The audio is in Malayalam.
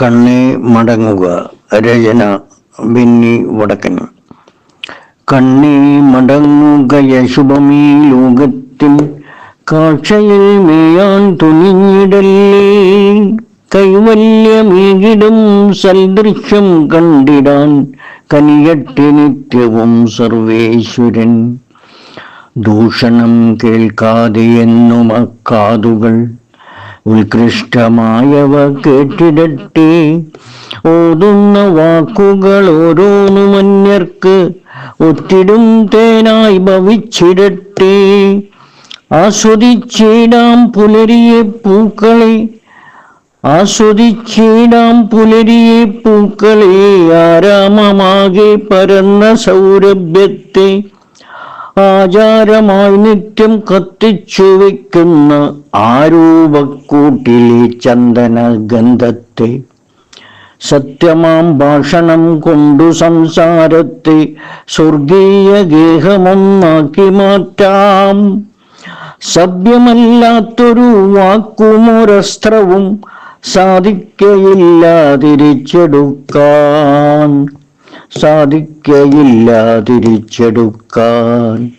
കണ്ണേ മടങ്ങുക. രചന ബെന്നി വടക്കൻ. കണ്ണേ മടങ്ങുക, യശുഭമീ ലോകത്തിൽ കാഴ്ചയിൽ മേയാൻ തുനിഞ്ഞിടല്ലേ. കൈവല്യമേകിടും സൽദൃശ്യം കണ്ടിടാൻ കനിയട്ടെ നിത്യവും സർവേശ്വരൻ. ദൂഷണം കേൾക്കാതെ എന്നും അക്കാതുകൾ ഉത്കൃഷ്ടമായവ കേട്ടിടട്ടെ. ഓതുന്ന വാക്കുകൾ ഓരോന്നും അന്യർക്ക് ഒത്തിടും തേനായി ഭവിച്ചിടട്ടെ. ആസ്വദിച്ചിടാം പുലരിയെ പൂക്കളെ, ആസ്വദിച്ചിടാം പുലരിയെ പൂക്കളെ, ആരാമമാകെ പരന്ന സൗരഭ്യത്തെ ആചാരമായി നിത്യം കത്തിച്ചു വയ്ക്കുന്ന ആരൂപക്കൂട്ടിലെ ചന്ദന ഗന്ധത്തെ. സത്യമാം ഭാഷണം കൊണ്ടു സംസാരത്തെ സ്വർഗീയ ഗേഹമൊന്നാക്കി മാറ്റാം. സഭ്യമല്ലാത്തൊരു വാക്കുമൊരസ്ത്രവും സാധിക്കയില്ലാതിരിച്ചെടുക്കാൻ.